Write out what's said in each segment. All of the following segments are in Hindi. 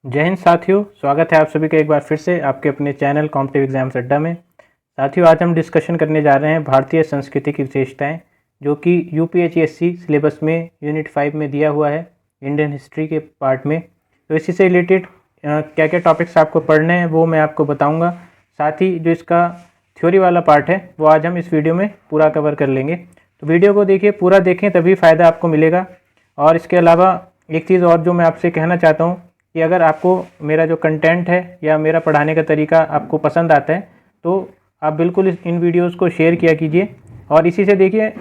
जय हिंद साथियों, स्वागत है आप सभी का एक बार फिर से आपके अपने चैनल कॉम्पिटिटिव एग्जाम्स अड्डा में। साथियों, आज हम डिस्कशन करने जा रहे हैं भारतीय संस्कृति की विशेषताएं, जो कि यूपीएचएससी सिलेबस में यूनिट 5 में दिया हुआ है इंडियन हिस्ट्री के पार्ट में। तो इसी से रिलेटेड क्या क्या टॉपिक्स आपको पढ़ने हैं वो मैं आपको बताऊँगा। साथ ही जो इसका थ्योरी वाला पार्ट है वो आज हम इस वीडियो में पूरा कवर कर लेंगे। तो वीडियो को देखिए, पूरा देखें तभी फ़ायदा आपको मिलेगा। और इसके अलावा एक चीज़ और जो मैं आपसे कहना चाहता हूँ कि अगर आपको मेरा जो कंटेंट है या मेरा पढ़ाने का तरीका आपको पसंद आता है तो आप बिल्कुल इन वीडियोस को शेयर किया कीजिए। और इसी से देखिए,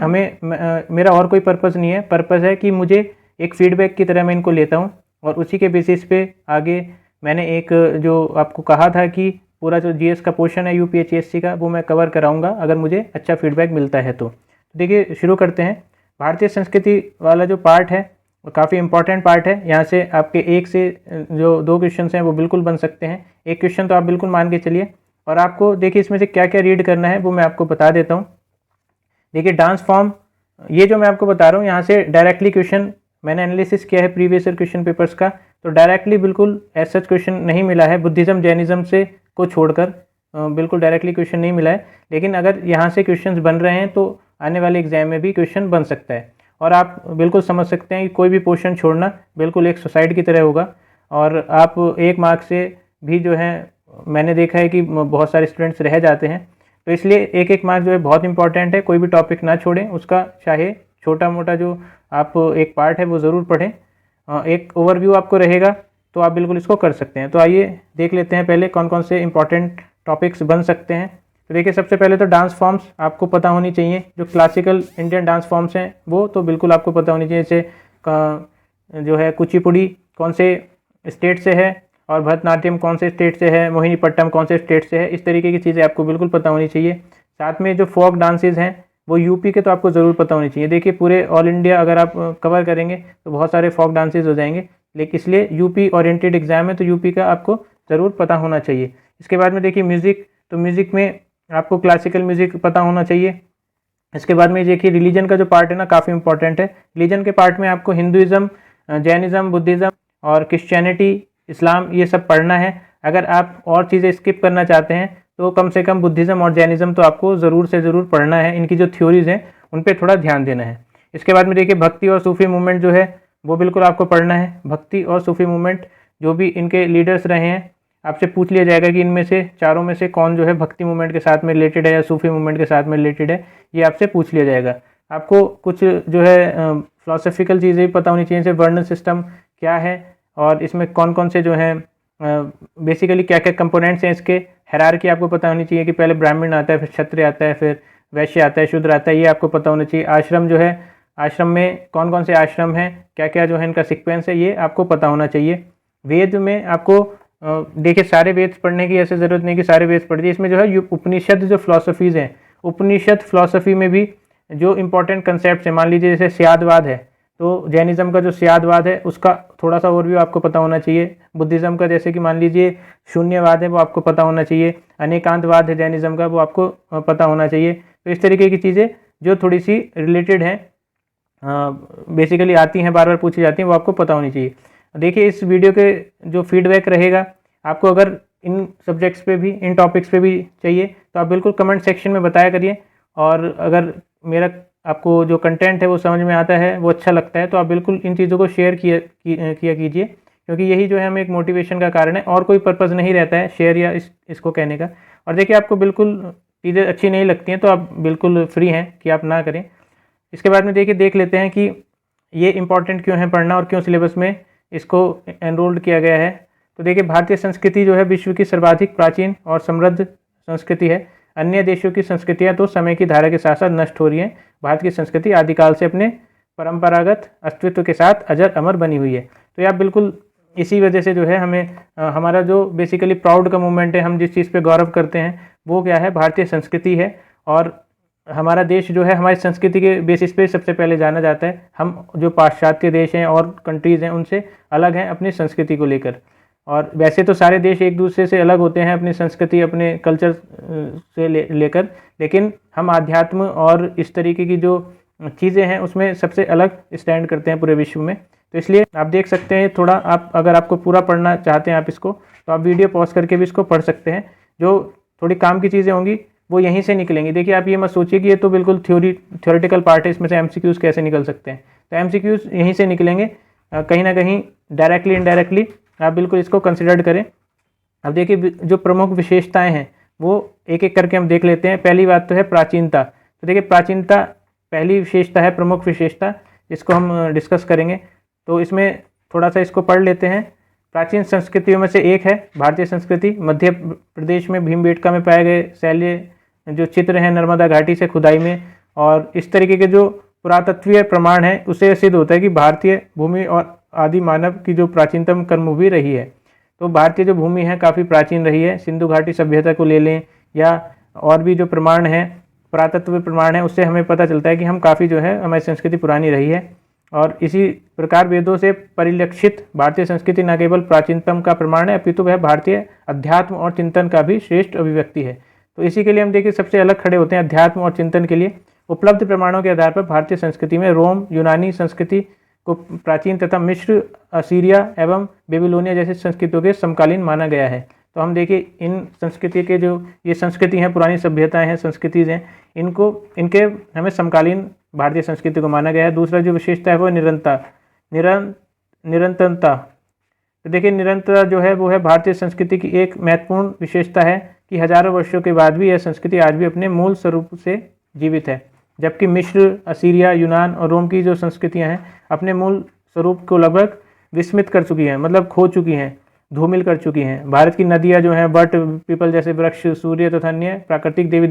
मेरा और कोई पर्पज़ नहीं है, पर्पज़ है कि मुझे एक फीडबैक की तरह मैं इनको लेता हूँ और उसी के बेसिस पे आगे मैंने एक जो आपको कहा था कि पूरा जो जीएस का पोर्शन है यूपीएचएससी का वो मैं कवर कराऊंगा अगर मुझे अच्छा फीडबैक मिलता है। तो देखिए, शुरू करते हैं। भारतीय संस्कृति वाला जो पार्ट है वो काफ़ी इंपॉर्टेंट पार्ट है। यहाँ से आपके एक से जो 2 क्वेश्चन हैं वो बिल्कुल बन सकते हैं। एक क्वेश्चन तो आप बिल्कुल मान के चलिए। और आपको देखिए इसमें से क्या क्या रीड करना है वो मैं आपको बता देता हूँ। देखिए, डांस फॉर्म, ये जो मैं आपको बता रहा हूँ यहाँ से डायरेक्टली क्वेश्चन मैंने एनालिसिस किया है प्रीवियस ईयर क्वेश्चन पेपर्स का, तो डायरेक्टली बिल्कुल एज सच क्वेश्चन नहीं मिला है बुद्धिज़्म जैनिज़्म से को छोड़कर। बिल्कुल डायरेक्टली क्वेश्चन नहीं मिला है, लेकिन अगर यहाँ से क्वेश्चंस बन रहे हैं तो आने वाले एग्जाम में भी क्वेश्चन बन सकता है। और आप बिल्कुल समझ सकते हैं कि कोई भी पोर्शन छोड़ना बिल्कुल एक सुसाइड की तरह होगा। और आप 1 मार्क से भी जो है मैंने देखा है कि बहुत सारे स्टूडेंट्स रह जाते हैं। तो इसलिए 1 मार्क जो है बहुत इंपॉर्टेंट है। कोई भी टॉपिक ना छोड़ें, उसका चाहे छोटा मोटा जो आप एक पार्ट है वो ज़रूर पढ़ें। एक ओवरव्यू आपको रहेगा तो आप बिल्कुल इसको कर सकते हैं। तो आइए देख लेते हैं पहले कौन कौन से इंपॉर्टेंट टॉपिक्स बन सकते हैं। तो देखिए, सबसे पहले तो डांस फॉर्म्स आपको पता होनी चाहिए। जो क्लासिकल इंडियन डांस फॉर्म्स हैं वो तो बिल्कुल आपको पता होनी चाहिए। जैसे जो है कुचिपुड़ी कौन से स्टेट से है, और भरतनाट्यम कौन से स्टेट से है, मोहिनीपट्टम कौन से स्टेट से है। इस तरीके की चीज़ें आपको बिल्कुल पता होनी चाहिए। साथ में जो फोक डांसेज हैं वो यूपी के तो आपको ज़रूर पता होनी चाहिए। देखिए, पूरे ऑल इंडिया अगर आप कवर करेंगे तो बहुत सारे फोक डांसेज हो जाएंगे, लेकिन इसलिए यूपी ओरिएंटेड एग्जाम है तो यूपी का आपको ज़रूर पता होना चाहिए। इसके बाद में देखिए म्यूज़िक, तो म्यूज़िक में आपको क्लासिकल म्यूज़िक पता होना चाहिए। इसके बाद में देखिए रिलीजन का जो पार्ट है ना, काफ़ी इंपॉर्टेंट है। रिलीजन के पार्ट में आपको हिंदुज़म, जैनिज़्म, बुद्धिज़्म और क्रिश्चियनिटी, इस्लाम, ये सब पढ़ना है। अगर आप और चीज़ें स्किप करना चाहते हैं तो कम से कम बुद्धिज़्म और जैनिज़्म तो आपको ज़रूर से ज़रूर पढ़ना है। इनकी जो थ्योरीज़ हैं उन पर थोड़ा ध्यान देना है। इसके बाद में देखिए भक्ति और सूफी मूवमेंट जो है वो बिल्कुल आपको पढ़ना है। भक्ति और सूफी मूवमेंट जो भी इनके लीडर्स रहे हैं, आपसे पूछ लिया जाएगा कि इनमें से चारों में से कौन जो है भक्ति मूवमेंट के साथ में रिलेटेड है या सूफी मूवमेंट के साथ में रिलेटेड है, ये आपसे पूछ लिया जाएगा। आपको कुछ जो है फिलोसफिकल चीज़ें भी पता होनी चाहिए, जैसे वर्णन सिस्टम क्या है और इसमें कौन कौन से जो है बेसिकली क्या क्या कंपोनेंट्स हैं इसके। हायरार्की आपको पता होनी चाहिए कि पहले ब्राह्मण आता है, फिर क्षत्रिय आता है, फिर वैश्य आता है, शूद्र आता है, ये आपको पता होना चाहिए। आश्रम जो है, आश्रम में कौन कौन से आश्रम हैं, क्या क्या जो है इनका सीक्वेंस है, ये आपको पता होना चाहिए। वेद में आपको देखिए सारे वेद पढ़ने की ऐसे ज़रूरत नहीं कि सारे वेद पढ़ दिए। इसमें जो है उपनिषद जो फिलोसफीज़ हैं, उपनिषद फिलोसफी में भी जो इंपॉर्टेंट कंसेप्ट है, मान लीजिए जैसे स्यादवाद है तो जैनिज़्म का जो स्यादवाद है उसका थोड़ा सा ओवरव्यू आपको पता होना चाहिए। बुद्धिज़्म का जैसे कि मान लीजिए शून्यवाद है वो आपको पता होना चाहिए। अनेकांतवाद है जैनिज़्म का, वो आपको पता होना चाहिए। तो इस तरीके की चीज़ें जो थोड़ी सी रिलेटेड हैं, बेसिकली आती हैं, बार बार पूछी जाती हैं, वो आपको पता होनी चाहिए। देखिए, इस वीडियो के जो फीडबैक रहेगा आपको, अगर इन सब्जेक्ट्स पे भी, इन टॉपिक्स पे भी चाहिए तो आप बिल्कुल कमेंट सेक्शन में बताया करिए। और अगर मेरा आपको जो कंटेंट है वो समझ में आता है, वो अच्छा लगता है, तो आप बिल्कुल इन चीज़ों को शेयर किया कीजिए, क्योंकि यही जो है हमें एक मोटिवेशन का कारण है, और कोई पर्पज़ नहीं रहता है शेयर या इसको कहने का। और देखिए, आपको बिल्कुल चीज़ें अच्छी नहीं लगती हैं तो आप बिल्कुल फ्री हैं कि आप ना करें। इसके बाद में देखिए देख लेते हैं कि ये इंपॉर्टेंट क्यों है पढ़ना और क्यों सिलेबस में इसको एनरोल्ड किया गया है। तो देखिए, भारतीय संस्कृति जो है विश्व की सर्वाधिक प्राचीन और समृद्ध संस्कृति है। अन्य देशों की संस्कृतियाँ तो समय की धारा के साथ साथ नष्ट हो रही हैं, भारत की संस्कृति आदिकाल से अपने परंपरागत अस्तित्व के साथ अजर अमर बनी हुई है। तो ये आप बिल्कुल इसी वजह से जो है हमें हमारा जो बेसिकली प्राउड का मूवमेंट है, हम जिस चीज़ पे गौरव करते हैं वो क्या है, भारतीय संस्कृति है। और हमारा देश जो है हमारी संस्कृति के बेसिस पे सबसे पहले जाना जाता है। हम जो पाश्चात्य देश हैं और कंट्रीज़ हैं उनसे अलग हैं अपनी संस्कृति को लेकर। और वैसे तो सारे देश एक दूसरे से अलग होते हैं अपनी संस्कृति, अपने कल्चर से लेकर, लेकिन हम आध्यात्म और इस तरीके की जो चीज़ें हैं उसमें सबसे अलग स्टैंड करते हैं पूरे विश्व में। तो इसलिए आप देख सकते हैं थोड़ा, आप अगर आपको पूरा पढ़ना चाहते हैं आप इसको, तो आप वीडियो पॉज करके भी इसको पढ़ सकते हैं। जो थोड़ी काम की चीज़ें होंगी वो यहीं से निकलेंगी। देखिए आप ये मत सोचिए कि ये तो बिल्कुल थ्योरेटिकल पार्ट है, इसमें से MCQs कैसे निकल सकते हैं। तो MCQs यहीं से निकलेंगे, कहीं ना कहीं डायरेक्टली इनडायरेक्टली आप बिल्कुल इसको कंसिडर करें। अब देखिए जो प्रमुख विशेषताएं हैं वो एक एक करके हम देख लेते हैं। पहली बात तो है प्राचीनता। तो देखिए प्राचीनता पहली विशेषता है, प्रमुख विशेषता, इसको हम डिस्कस करेंगे। तो इसमें थोड़ा सा इसको पढ़ लेते हैं। प्राचीन संस्कृतियों में से एक है भारतीय संस्कृति। मध्य प्रदेश में भीमबेटका में पाए गए शैल्य जो चित्र हैं नर्मदा घाटी से खुदाई में, और इस तरीके के जो पुरातत्वीय प्रमाण है उससे सिद्ध होता है कि भारतीय भूमि और आदि मानव की जो प्राचीनतम कर्मभूमि रही है। तो भारतीय जो भूमि है काफ़ी प्राचीन रही है। सिंधु घाटी सभ्यता को ले लें या और भी जो प्रमाण है, पुरातत्व प्रमाण है, उससे हमें पता चलता है कि हम काफ़ी जो है हमारी संस्कृति पुरानी रही है। और इसी प्रकार वेदों से परिलक्षित भारतीय संस्कृति न केवल प्राचीनतम का प्रमाण है अपितु वह भारतीय अध्यात्म और चिंतन का भी श्रेष्ठ अभिव्यक्ति है। तो इसी के लिए हम देखिए सबसे अलग खड़े होते हैं अध्यात्म और चिंतन के लिए। उपलब्ध प्रमाणों के आधार पर भारतीय संस्कृति में रोम यूनानी संस्कृति को प्राचीन तथा मिस्र, असीरिया एवं बेबीलोनिया जैसी संस्कृतियों के समकालीन माना गया है। तो हम देखिए इन संस्कृति के जो ये संस्कृति हैं, पुरानी सभ्यताएं हैं, संस्कृतिज हैं, इनके हमें समकालीन भारतीय संस्कृति को माना गया है। दूसरा जो विशेषता है वो निरंतरता। तो देखिए निरंतरता जो है वो है भारतीय संस्कृति की एक महत्वपूर्ण विशेषता है कि हजारों वर्षों के बाद भी यह संस्कृति आज भी अपने मूल स्वरूप से जीवित है। जबकि मिस्र, असीरिया, यूनान और रोम की जो संस्कृतियां हैं अपने मूल स्वरूप को लगभग विस्मित कर चुकी हैं, मतलब खो चुकी हैं, धूमिल कर चुकी हैं। भारत की नदियां जो हैं बट, पीपल जैसे वृक्ष, सूर्य तथा अन्य प्राकृतिक देवी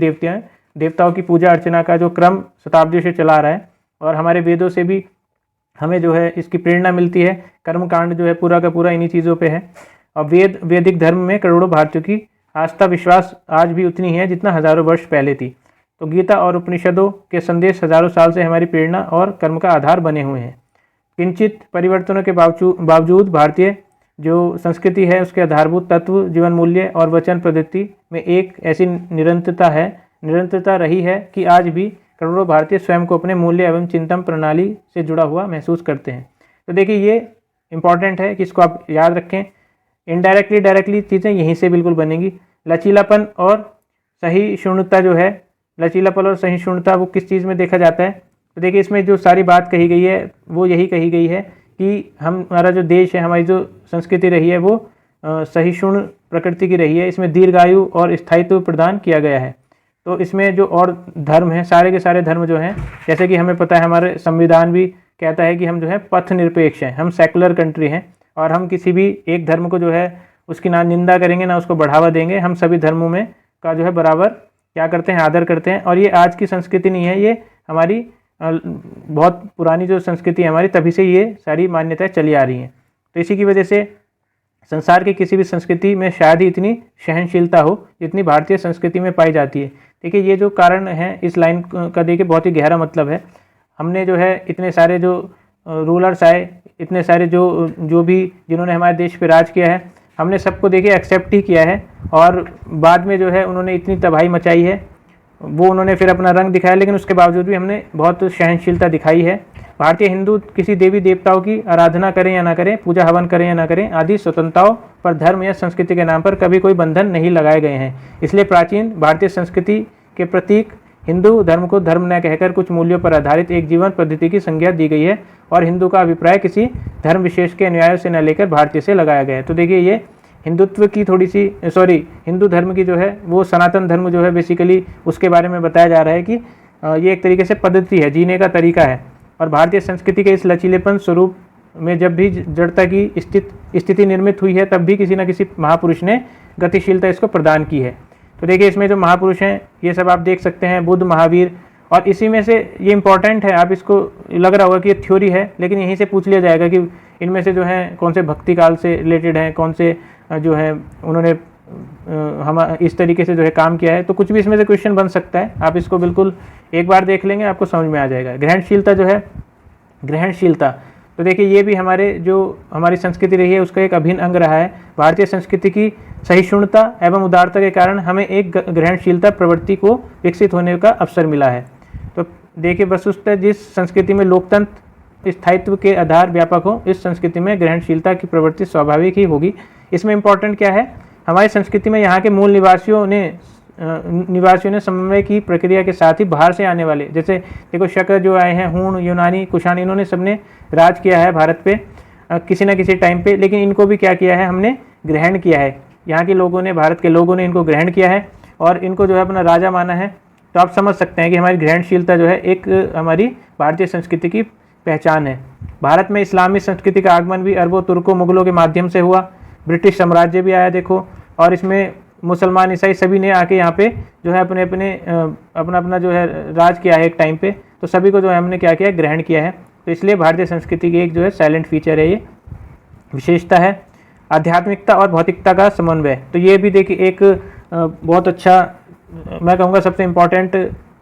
देवताओं की पूजा अर्चना का जो क्रम शताब्दियों से चला आ रहा है, और हमारे वेदों से भी हमें जो है इसकी प्रेरणा मिलती है। कर्मकांड जो है पूरा का पूरा इन्हीं चीज़ों पे है। और वैदिक धर्म में करोड़ों भारतीयों की आस्था विश्वास आज भी उतनी है जितना हजारों वर्ष पहले थी। तो गीता और उपनिषदों के संदेश हजारों साल से हमारी प्रेरणा और कर्म का आधार बने हुए हैं। किंचित परिवर्तनों के बावजूद भारतीय जो संस्कृति है उसके आधारभूत तत्व, जीवन मूल्य और वचन पद्धति में एक ऐसी निरंतरता रही है कि आज भी करोड़ों भारतीय स्वयं को अपने मूल्य एवं चिंतन प्रणाली से जुड़ा हुआ महसूस करते हैं। तो देखिए ये इंपॉर्टेंट है कि इसको आप याद रखें। इनडायरेक्टली डायरेक्टली चीज़ें यहीं से बिल्कुल बनेंगी। लचीलापन और सहिष्णुता जो है, लचीलापन और सहिष्णुता वो किस चीज़ में देखा जाता है? तो देखिए इसमें जो सारी बात कही गई है वो यही कही गई है कि हमारा जो देश है, हमारी जो संस्कृति रही है वो सहिष्णु प्रकृति की रही है। इसमें दीर्घायु और स्थायित्व प्रदान किया गया है। तो इसमें जो और धर्म हैं, सारे के सारे धर्म जो हैं, जैसे कि हमें पता है हमारे संविधान भी कहता है कि हम जो है पथ निरपेक्ष हैं, हम सेकुलर कंट्री हैं, और हम किसी भी एक धर्म को जो है उसकी ना निंदा करेंगे ना उसको बढ़ावा देंगे। हम सभी धर्मों में का जो है बराबर क्या करते हैं, आदर करते हैं। और ये आज की संस्कृति नहीं है, ये हमारी बहुत पुरानी जो संस्कृति है हमारी, तभी से ये सारी मान्यताएं चली आ रही हैं। तो इसी की वजह से संसार की किसी भी संस्कृति में शायद ही इतनी सहनशीलता हो जितनी भारतीय संस्कृति में पाई जाती है। देखिए ये जो कारण है इस लाइन का देखिए बहुत ही गहरा मतलब है। हमने जो है इतने सारे जो रूलर्स आए, इतने सारे जो भी जिन्होंने हमारे देश पे राज किया है, हमने सबको देखिए एक्सेप्ट ही किया है, और बाद में जो है उन्होंने इतनी तबाही मचाई है, वो उन्होंने फिर अपना रंग दिखाया, लेकिन उसके बावजूद भी हमने बहुत सहनशीलता दिखाई है। भारतीय हिंदू किसी देवी देवताओं की आराधना करें या ना करें, पूजा हवन करें या ना करें, आदि स्वतंत्रताओं पर धर्म या संस्कृति के नाम पर कभी कोई बंधन नहीं लगाए गए हैं। इसलिए प्राचीन भारतीय संस्कृति के प्रतीक हिंदू धर्म को धर्म न कहकर कुछ मूल्यों पर आधारित एक जीवन पद्धति की संज्ञा दी गई है, और हिंदू का अभिप्राय किसी धर्म विशेष के अनुयायों से न लेकर भारतीय से लगाया गया है। तो देखिए ये हिंदुत्व की हिंदू धर्म की जो है वो सनातन धर्म जो है बेसिकली उसके बारे में बताया जा रहा है कि ये एक तरीके से पद्धति है, जीने का तरीका है। और भारतीय संस्कृति के इस लचीलेपन स्वरूप में जब भी जड़ता की स्थिति निर्मित हुई है, तब भी किसी न किसी महापुरुष ने गतिशीलता इसको प्रदान की है। तो देखिए इसमें जो महापुरुष हैं ये सब आप देख सकते हैं, बुद्ध, महावीर, और इसी में से ये इंपॉर्टेंट है, आप इसको लग रहा होगा कि ये थ्योरी है, लेकिन यहीं से पूछ लिया जाएगा कि इनमें से जो है कौन से भक्ति काल से रिलेटेड हैं, कौन से जो है उन्होंने हम इस तरीके से जो है काम किया है। तो कुछ भी इसमें से क्वेश्चन बन सकता है, आप इसको बिल्कुल एक बार देख लेंगे आपको समझ में आ जाएगा। ग्रहणशीलता जो है, ग्रहणशीलता तो देखिए ये भी हमारी संस्कृति रही है उसका एक अभिन्न अंग रहा है। भारतीय संस्कृति की सहिष्णुता एवं उदारता के कारण हमें एक ग्रहणशीलता प्रवृत्ति को विकसित होने का अवसर मिला है। तो देखिए वस्तुतः जिस संस्कृति में लोकतंत्र स्थायित्व के आधार व्यापक हो, इस संस्कृति में ग्रहणशीलता की प्रवृत्ति स्वाभाविक ही होगी। इसमें इम्पोर्टेंट क्या है, हमारी संस्कृति में यहाँ के मूल निवासियों ने समन्वय की प्रक्रिया के साथ ही बाहर से आने वाले, जैसे देखो शक जो आए हैं, हूण, यूनानी, कुषाण, इन्होंने सबने राज किया है भारत पे किसी न किसी टाइम पे, लेकिन इनको भी क्या किया है, हमने ग्रहण किया है। यहाँ के लोगों ने, भारत के लोगों ने इनको ग्रहण किया है और इनको जो है अपना राजा माना है। तो आप समझ सकते हैं कि हमारी ग्रहणशीलता जो है एक हमारी भारतीय संस्कृति की पहचान है। भारत में इस्लामी संस्कृति का आगमन भी अरबों, तुर्कों, मुगलों के माध्यम से हुआ। ब्रिटिश साम्राज्य भी आया देखो, और इसमें मुसलमान, ईसाई सभी ने आके यहाँ पे जो है अपना जो है राज किया है एक टाइम पे। तो सभी को जो है हमने क्या किया, ग्रहण किया है। तो इसलिए भारतीय संस्कृति की एक जो है साइलेंट फीचर है, ये विशेषता है। आध्यात्मिकता और भौतिकता का समन्वय, तो ये भी देखिए एक बहुत अच्छा, मैं कहूँगा सबसे इम्पॉर्टेंट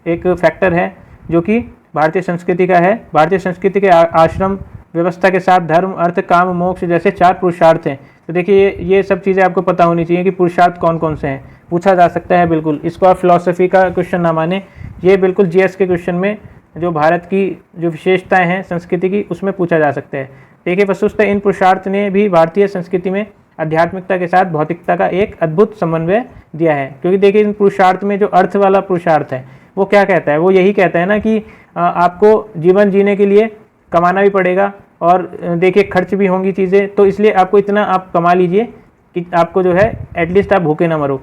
एक फैक्टर है जो कि भारतीय संस्कृति का है। भारतीय संस्कृति के आश्रम व्यवस्था के साथ धर्म, अर्थ, काम, मोक्ष जैसे 4 पुरुषार्थ हैं। तो देखिए ये सब चीज़ें आपको पता होनी चाहिए कि पुरुषार्थ कौन कौन से हैं, पूछा जा सकता है बिल्कुल। इसको आप फिलॉसफी का क्वेश्चन ना माने, ये बिल्कुल जीएस के क्वेश्चन में जो भारत की जो विशेषताएं हैं संस्कृति की, उसमें पूछा जा सकता है। देखिए वस्तुतः इन पुरुषार्थ ने भी भारतीय संस्कृति में आध्यात्मिकता के साथ भौतिकता का एक अद्भुत समन्वय दिया है। क्योंकि देखिए इन पुरुषार्थ में जो अर्थ वाला पुरुषार्थ है वो क्या कहता है, वो यही कहता है ना कि आपको जीवन जीने के लिए कमाना भी पड़ेगा और देखिए खर्च भी होंगी चीज़ें, तो इसलिए आपको इतना आप कमा लीजिए कि आपको जो है एटलीस्ट आप भूखे ना मरो।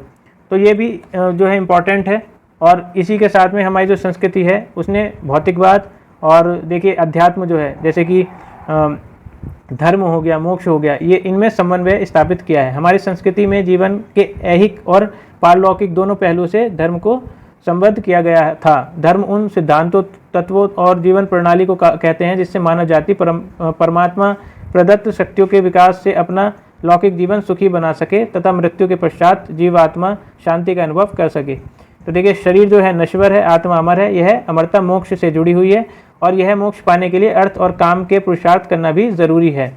तो ये भी जो है इम्पॉर्टेंट है। और इसी के साथ में हमारी जो संस्कृति है उसने भौतिकवाद और देखिए अध्यात्म जो है, जैसे कि धर्म हो गया, मोक्ष हो गया, ये इनमें समन्वय स्थापित किया है। हमारी संस्कृति में जीवन के ऐहिक और पारलौकिक दोनों पहलुओं से धर्म को संबद्ध किया गया था। धर्म उन सिद्धांतों, तत्वों और जीवन प्रणाली को कहते हैं जिससे मानव जाति परमात्मा प्रदत्त शक्तियों के विकास से अपना लौकिक जीवन सुखी बना सके तथा मृत्यु के पश्चात जीवात्मा शांति का अनुभव कर सके। तो देखिए शरीर जो है नश्वर है, आत्मा अमर है। यह अमरता मोक्ष से जुड़ी हुई है और यह मोक्ष पाने के लिए अर्थ और काम के पुरुषार्थ करना भी ज़रूरी है।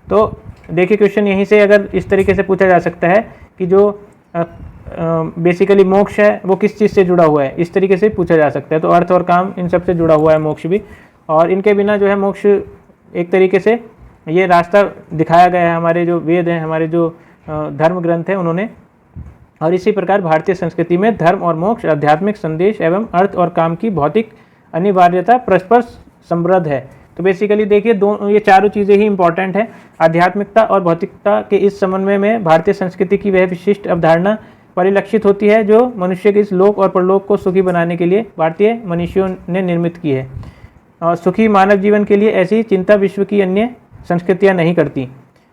तो देखिए क्वेश्चन यहीं से अगर इस तरीके से पूछा जा सकता है कि जो बेसिकली मोक्ष है वो किस चीज़ से जुड़ा हुआ है, इस तरीके से पूछा जा सकता है। तो अर्थ और काम इन सब से जुड़ा हुआ है मोक्ष भी, और इनके बिना जो है मोक्ष एक तरीके से ये रास्ता दिखाया गया है हमारे जो वेद हैं, हमारे जो धर्म ग्रंथ हैं उन्होंने। और इसी प्रकार भारतीय संस्कृति में धर्म और मोक्ष, आध्यात्मिक संदेश एवं अर्थ और काम की भौतिक अनिवार्यता परस्पर समृद्ध है। तो बेसिकली देखिए ये चारों चीज़ें ही इंपॉर्टेंट है। आध्यात्मिकता और भौतिकता के इस समन्वय में भारतीय संस्कृति की वह विशिष्ट अवधारणा परिलक्षित होती है जो मनुष्य के इस लोक और परलोक को सुखी बनाने के लिए भारतीय मनुष्यों ने निर्मित की है। और सुखी मानव जीवन के लिए ऐसी चिंता विश्व की अन्य संस्कृतियाँ नहीं करती।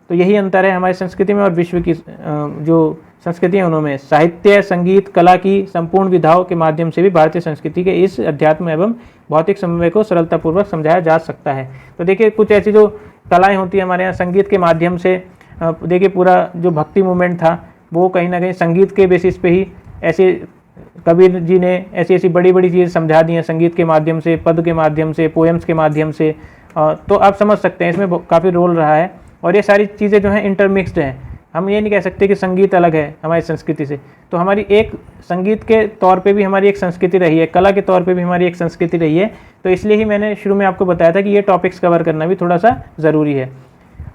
तो यही अंतर है हमारी संस्कृति में और विश्व की जो संस्कृतियाँ उनमें। साहित्य, संगीत, कला की संपूर्ण विधाओं के माध्यम से भी भारतीय संस्कृति के इस अध्यात्म एवं भौतिक समन्वय को सरलतापूर्वक समझाया जा सकता है। तो देखिए कुछ ऐसी जो कलाएं होती है हमारे यहाँ संगीत के माध्यम से, देखिए पूरा जो भक्ति मूवमेंट था वो कहीं ना कहीं संगीत के बेसिस पे ही, ऐसे कबीर जी ने ऐसी ऐसी बड़ी बड़ी चीज़ें समझा दी हैं संगीत के माध्यम से, पद के माध्यम से, पोएम्स के माध्यम से। तो आप समझ सकते हैं इसमें काफ़ी रोल रहा है। और ये सारी चीज़ें जो हैं इंटरमिक्स्ड हैं। हम ये नहीं कह सकते कि संगीत अलग है हमारी संस्कृति से। तो हमारी एक संगीत के तौर पे भी हमारी एक संस्कृति रही है, कला के तौर पे भी हमारी एक संस्कृति रही है। तो इसलिए ही मैंने शुरू में आपको बताया था कि ये टॉपिक्स कवर करना भी थोड़ा सा ज़रूरी है।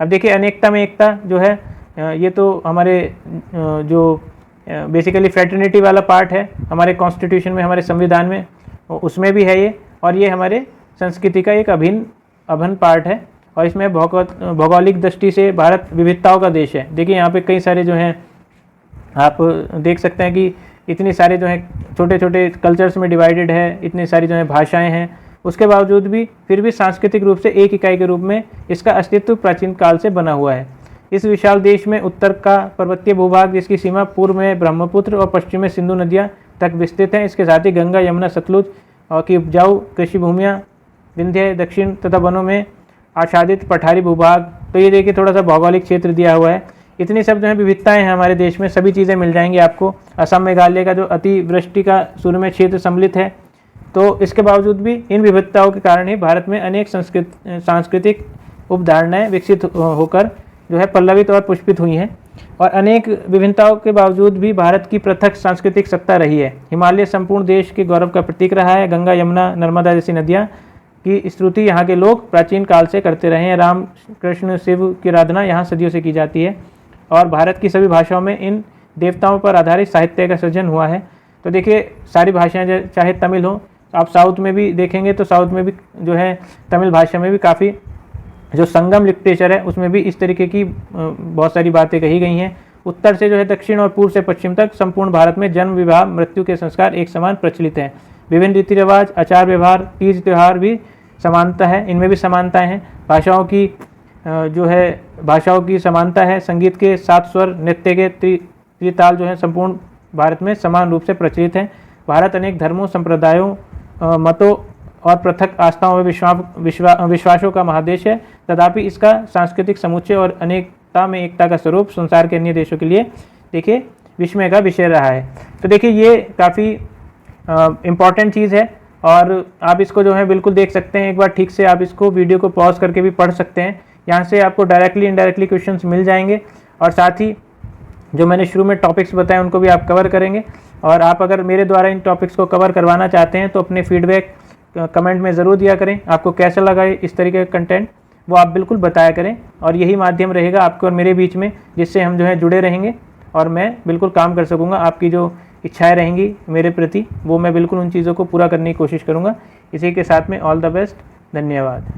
अब देखिए अनेकता में एकता जो है, ये तो हमारे जो बेसिकली फ्रेटर्निटी वाला पार्ट है हमारे कॉन्स्टिट्यूशन में, हमारे संविधान में, उसमें भी है ये। और ये हमारे संस्कृति का एक अभिन्न पार्ट है। और इसमें भौगोलिक दृष्टि से भारत विविधताओं का देश है। देखिए यहाँ पे कई सारे जो हैं आप देख सकते हैं कि इतनी सारे जो हैं छोटे छोटे कल्चर्स में डिवाइडेड है, इतनी सारी जो है भाषाएं हैं। उसके बावजूद भी फिर भी सांस्कृतिक रूप से एक इकाई के रूप में इसका अस्तित्व प्राचीन काल से बना हुआ है। इस विशाल देश में उत्तर का पर्वतीय भूभाग जिसकी सीमा पूर्व में ब्रह्मपुत्र और पश्चिम में सिंधु नदियाँ तक विस्तृत हैं। इसके साथ ही गंगा, यमुना, सतलुज की उपजाऊ कृषि भूमियाँ, विंध्य, दक्षिण तथा वनों में आच्छादित पठारी भूभाग। तो ये देखिए थोड़ा सा भौगोलिक क्षेत्र दिया हुआ है। इतनी सब जो है विविधताएं हैं हमारे देश में, सभी चीज़ें मिल जाएंगी आपको। असम मेघालय का जो अतिवृष्टि का शुरू में क्षेत्र सम्मिलित है। तो इसके बावजूद भी इन विविधताओं के कारण ही भारत में अनेक सांस्कृतिक उपधारणाएं विकसित होकर जो है पल्लवित और पुष्पित हुई हैं और अनेक विभिन्नताओं के बावजूद भी भारत की पृथक सांस्कृतिक सत्ता रही है। हिमालय संपूर्ण देश के गौरव का प्रतीक रहा है। गंगा, यमुना, नर्मदा जैसी नदियाँ की स्तुति यहाँ के लोग प्राचीन काल से करते रहे हैं। राम, कृष्ण, शिव की आराधना यहाँ सदियों से की जाती है और भारत की सभी भाषाओं में इन देवताओं पर आधारित साहित्य का सृजन हुआ है। तो देखिए सारी भाषाएं, चाहे तमिल हो, आप साउथ में भी देखेंगे तो साउथ में भी जो है तमिल भाषा में भी काफ़ी जो संगम लिटरेचर है उसमें भी इस तरीके की बहुत सारी बातें कही गई हैं। उत्तर से जो है दक्षिण और पूर्व से पश्चिम तक संपूर्ण भारत में जन्म, विवाह, मृत्यु के संस्कार एक समान प्रचलित हैं। विभिन्न रीति रिवाज, आचार व्यवहार, तीज त्यौहार भी समानता है, इनमें भी समानताएं हैं। भाषाओं की समानता है। संगीत के 7 स्वर, नृत्य के त्रिताल जो है संपूर्ण भारत में समान रूप से प्रचलित हैं। भारत अनेक धर्मों, संप्रदायों, मतों और पृथक आस्थाओं में विश्वासों का महादेश है। तथापि इसका सांस्कृतिक समुच्चय और अनेकता में एकता का स्वरूप संसार के अन्य देशों के लिए देखिए विस्मय का विषय रहा है। तो देखिए ये काफ़ी इम्पॉर्टेंट चीज़ है और आप इसको जो है बिल्कुल देख सकते हैं। एक बार ठीक से आप इसको वीडियो को पॉज करके भी पढ़ सकते हैं। यहाँ से आपको डायरेक्टली इनडायरेक्टली क्वेश्चंस मिल जाएंगे और साथ ही जो मैंने शुरू में टॉपिक्स बताए उनको भी आप कवर करेंगे। और आप अगर मेरे द्वारा इन टॉपिक्स को कवर करवाना चाहते हैं तो अपने फीडबैक कमेंट में ज़रूर दिया करें। आपको कैसा लगा इस तरीके का कंटेंट वो आप बिल्कुल बताया करें और यही माध्यम रहेगा आपके और मेरे बीच में, जिससे हम जो है जुड़े रहेंगे और मैं बिल्कुल काम कर सकूँगा। आपकी जो इच्छाएं रहेंगी मेरे प्रति वो मैं बिल्कुल उन चीज़ों को पूरा करने की कोशिश करूँगा। इसी के साथ में ऑल द बेस्ट, धन्यवाद।